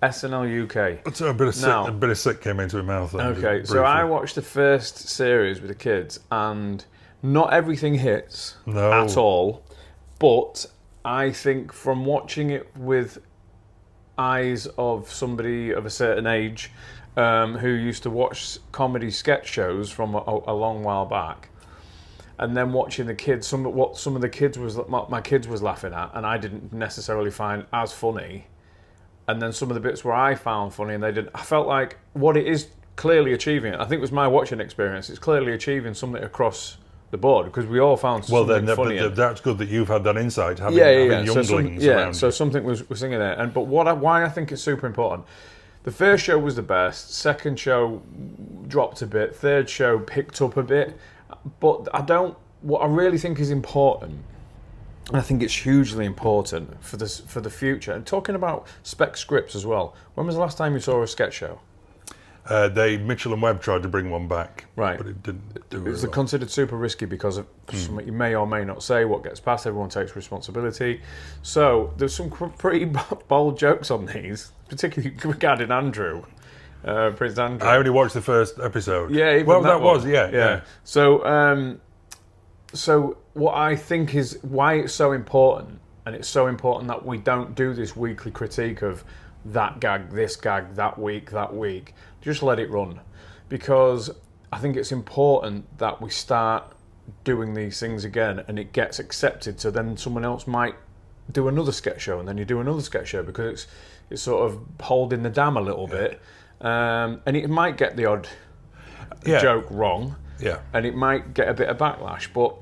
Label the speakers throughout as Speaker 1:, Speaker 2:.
Speaker 1: SNL UK.
Speaker 2: So a bit of sick came into my mouth then.
Speaker 1: Okay, so I watched the first series with the kids, and not everything hits at all. But I think from watching it with eyes of somebody of a certain age who used to watch comedy sketch shows from a long while back, and then watching the kids, my kids was laughing at, and I didn't necessarily find as funny. And then some of the bits where I found funny and they didn't. I felt like what it is clearly achieving. I think it was my watching experience. It's clearly achieving something across the board because we all found something funny.
Speaker 2: Well, that's good that you've had that insight, having younglings around.
Speaker 1: So something was singing there. But why I think it's super important. The first show was the best. Second show dropped a bit. Third show picked up a bit. But what I really think is important. And I think it's hugely important for the future. And talking about spec scripts as well. When was the last time you saw a sketch show?
Speaker 2: Mitchell and Webb tried to bring one back,
Speaker 1: right?
Speaker 2: But it didn't do it.
Speaker 1: It was considered super risky because of something you may or may not say. What gets past, everyone takes responsibility. So there's some pretty bold jokes on these, particularly regarding Andrew, Prince Andrew.
Speaker 2: I only watched the first episode.
Speaker 1: Yeah,
Speaker 2: yeah.
Speaker 1: So what I think is why it's so important, and it's so important that we don't do this weekly critique of that gag, this gag, that week. Just let it run. Because I think it's important that we start doing these things again and it gets accepted, so then someone else might do another sketch show and then you do another sketch show because it's sort of holding the dam a little bit. And it might get the odd joke wrong.
Speaker 2: Yeah.
Speaker 1: And it might get a bit of backlash, but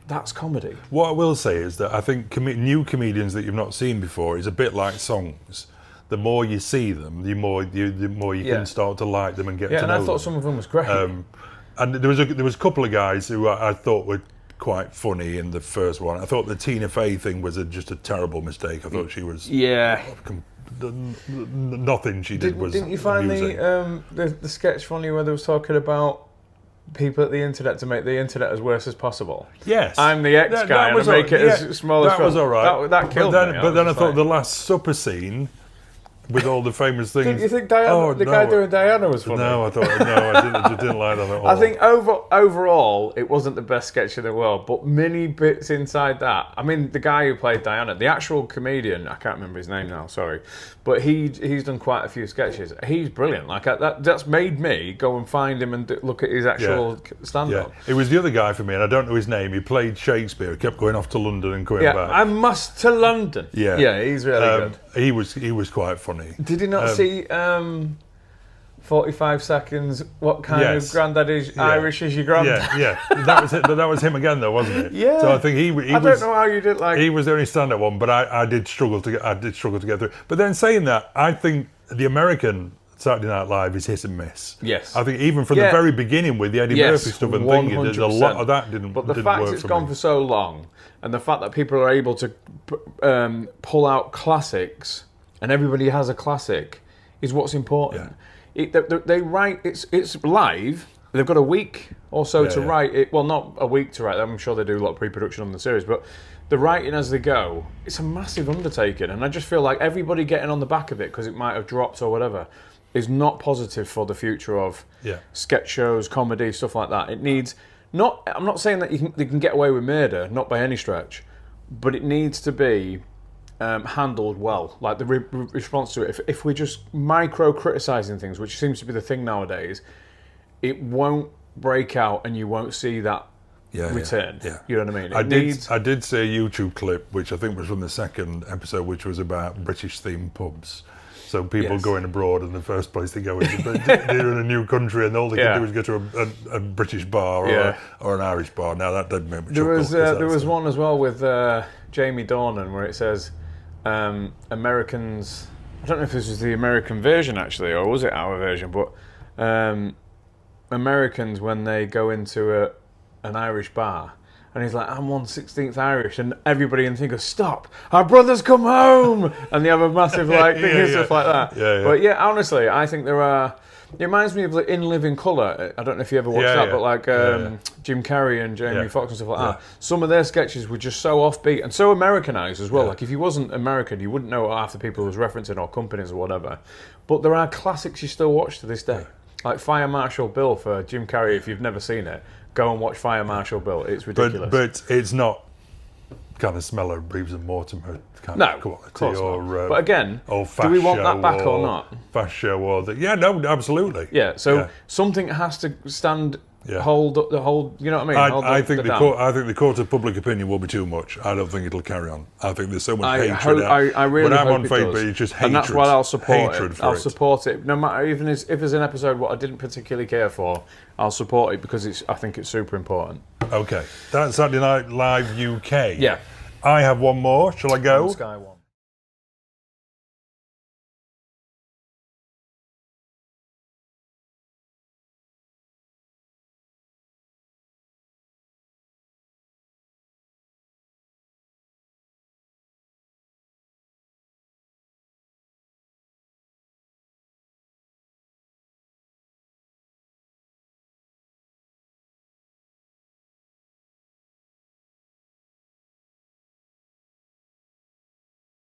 Speaker 1: that's comedy.
Speaker 2: What I will say is that I think new comedians that you've not seen before is a bit like songs. The more you see them, the more you can start to like them and get to know them.
Speaker 1: Yeah, and I thought some of them was great.
Speaker 2: And there was a couple of guys who I thought were quite funny in the first one. I thought the Tina Fey thing was just a terrible mistake. I thought she was nothing she did was.
Speaker 1: Didn't you find the sketch funny where they was talking about people at the internet to make the internet as worse as possible?
Speaker 2: Yes.
Speaker 1: I'm the X guy and I make it as small as possible.
Speaker 2: That was all right.
Speaker 1: That killed me.
Speaker 2: But then I thought the Last Supper scene with all the famous things.
Speaker 1: Didn't you think the guy doing Diana was funny?
Speaker 2: No, I didn't like that at all.
Speaker 1: I think overall it wasn't the best sketch in the world, but many bits inside that. I mean, the guy who played Diana, the actual comedian, I can't remember his name now, sorry, but he's done quite a few sketches. He's brilliant. Like that's made me go and find him and look at his actual stand-up.
Speaker 2: Yeah. It was the other guy for me, and I don't know his name. He played Shakespeare. He kept going off to London and coming back.
Speaker 1: I must to London. Yeah, he's really good.
Speaker 2: He was quite funny.
Speaker 1: Did he not see 45 seconds? What kind of granddad is Irish is your granddad?
Speaker 2: Yeah. That was it. That was him again, though, wasn't it?
Speaker 1: Yeah.
Speaker 2: So I think he was.
Speaker 1: I don't know how you did like.
Speaker 2: He was the only stand-up one, but I did struggle to get through. But then saying that, I think the American Saturday Night Live is hit and miss.
Speaker 1: Yes.
Speaker 2: I think even from the very beginning with the Eddie Murphy stuff and thinking, there's a lot of that didn't.
Speaker 1: But the fact it's gone for so long, and the fact that people are able to pull out classics, and everybody has a classic, is what's important. They write. It's live. They've got a week or so to write it. Well, not a week to write. I'm sure they do a lot of pre-production on the series, but the writing as they go, it's a massive undertaking. And I just feel like everybody getting on the back of it because it might have dropped or whatever is not positive for the future of sketch shows, comedy, stuff like that. It needs not. I'm not saying that they can get away with murder, not by any stretch, but it needs to be handled well. Like the response to it. If we're just micro-criticising things, which seems to be the thing nowadays, it won't break out and you won't see that return.
Speaker 2: Yeah.
Speaker 1: You know what I mean?
Speaker 2: I did see a YouTube clip, which I think was from the second episode, which was about British-themed pubs. So people going abroad, and the first place they go is they're in a new country, and all they can do is go to a British bar or an Irish bar. Now that didn't make me chuckle.
Speaker 1: There was one as well with Jamie Dornan where it says Americans. I don't know if this was the American version actually, or was it our version? But Americans, when they go into an Irish bar And he's like, I'm 1/16th Irish, and everybody in the thing goes, stop, our brothers come home, and they have a massive like thing and stuff like that. But yeah, honestly, I think there are. It reminds me of In Living Colour. I don't know if you ever watched that, but like Jim Carrey and Jamie Foxx and stuff like that. Some of their sketches were just so offbeat and so Americanized as well. Like if he wasn't American, you wouldn't know what half the people he was referencing or companies or whatever. But there are classics you still watch to this day, like Fire Marshal Bill for Jim Carrey. If you've never seen it, go and watch Fire Marshal Bill. It's ridiculous.
Speaker 2: But it's not kind of smell of Reeves and Mortimer kind of quality, or
Speaker 1: but again, do we want that back or not?
Speaker 2: Fast Show or no, absolutely.
Speaker 1: Yeah, so something has to stand, hold the whole. You know what I mean?
Speaker 2: I think the court of public opinion will be too much. I don't think it'll carry on. I think there's so much hatred.
Speaker 1: I really
Speaker 2: hope
Speaker 1: I'm on
Speaker 2: it does. It's just hatred,
Speaker 1: and that's why I'll support it. I'll
Speaker 2: it.
Speaker 1: support it, no matter even if there's an episode what I didn't particularly care for. I'll support it because I think it's super important.
Speaker 2: Okay, that's Saturday Night Live UK.
Speaker 1: Yeah.
Speaker 2: I have one more. Shall I go?
Speaker 1: Sky One.